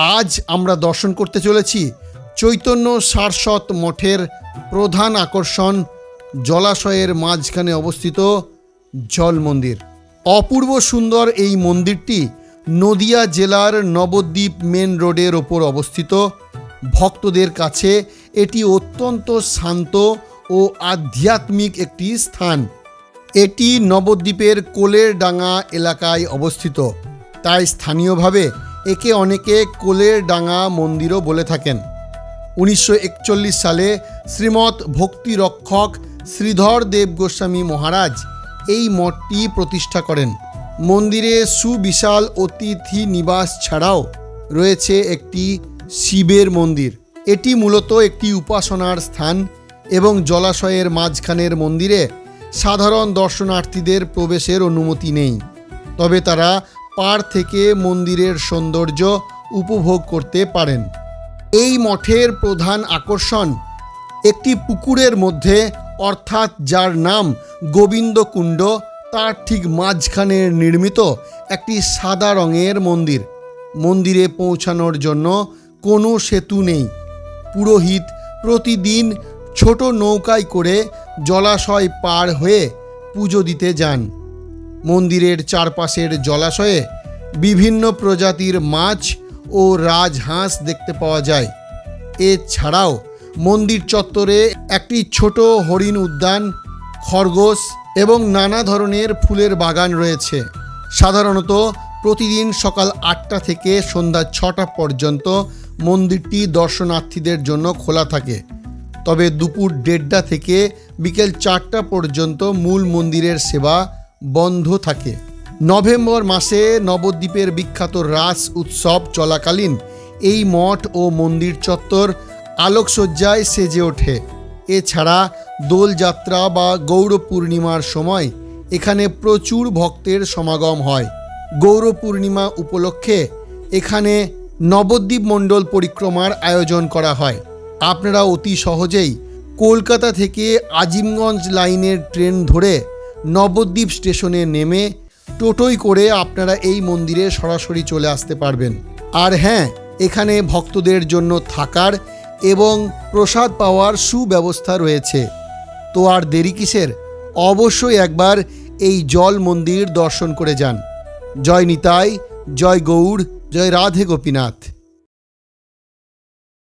আজ আমরা দর্শন করতে চলেছি চৈতন্য সারস্বত মঠের প্রধান আকর্ষণ জলাশয়ের মাঝখানে অবস্থিত জল মন্দির। অপূর্ব সুন্দর এই মন্দিরটি নদিয়া জেলার নবদ্বীপ মেন রোডের ওপর অবস্থিত। ভক্তদের কাছে এটি অত্যন্ত শান্ত ও আধ্যাত্মিক একটি স্থান। এটি নবদ্বীপের কোলের ডাঙ্গা এলাকায় অবস্থিত, তাই স্থানীয়ভাবে একে অনেকে কোলের ডাঙ্গা মন্দিরও বলে থাকেন। 1941 সালে শ্রীমৎ ভক্তিরক্ষক শ্রীধর দেব গোস্বামী মহারাজ এই মঠটি প্রতিষ্ঠা করেন। মন্দিরে সুবিশাল অতিথি নিবাস ছাড়াও রয়েছে একটি শিবের মন্দির। এটি মূলত একটি উপাসনার স্থান এবং জলাশয়ের মাঝখানের মন্দিরে সাধারণ দর্শনার্থীদের প্রবেশের অনুমতি নেই, তবে তারা পাড় থেকে মন্দিরের সৌন্দর্য উপভোগ করতে পারেন। এই মঠের প্রধান আকর্ষণ একটি পুকুরের মধ্যে, অর্থাৎ যার নাম গোবিন্দকুণ্ড, তার ঠিক মাঝখানে নির্মিত একটি সাদা রঙের মন্দির। মন্দিরে পৌঁছানোর জন্য কোনো সেতু নেই। পুরোহিত প্রতিদিন ছোট নৌকায় করে জলাশয় পার হয়ে পুজো দিতে যান। মন্দিরের চারপাশের জলাশয়ে বিভিন্ন প্রজাতির মাছ ও রাজহাঁস দেখতে পাওয়া যায়। এছাড়াও মন্দির চত্বরে একটি ছোট হরিণ উদ্যান, খরগোশ এবং নানা ধরনের ফুলের বাগান রয়েছে। সাধারণত প্রতিদিন সকাল 8টা থেকে সন্ধ্যা 6টা পর্যন্ত মন্দিরটি দর্শনার্থীদের জন্য খোলা থাকে, তবে দুপুর 1:30টা থেকে বিকেল 4টা পর্যন্ত মূল মন্দিরের সেবা বন্ধ থাকে। নভেম্বর মাসে নবদ্বীপের বিখ্যাত রাস উৎসব চলাকালীন এই মঠ ও মন্দির চত্বর আলোকসজ্জায় সেজে ওঠে। এছাড়া দোলযাত্রা বা গৌর পূর্ণিমার সময় এখানে প্রচুর ভক্তের সমাগম হয়। গৌর পূর্ণিমা উপলক্ষে এখানে নবদ্বীপ মণ্ডল পরিক্রমার আয়োজন করা হয়। আপনারা অতি সহজেই কলকাতা থেকে আজিমগঞ্জ লাইনের ট্রেন ধরে নবদ্বীপ স্টেশনে নেমে টোটোয় করে আপনারা এই মন্দিরে সরাসরি চলে আসতে পারবেন। আর হ্যাঁ, এখানে ভক্তদের জন্য থাকার এবং প্রসাদ পাওয়ার সুব্যবস্থা রয়েছে। তো আর দেরি কিসের? অবশ্যই একবার এই জল মন্দির দর্শন করে যান। জয় নিতাই, জয় গৌড়, জয় রাধে গোপীনাথ।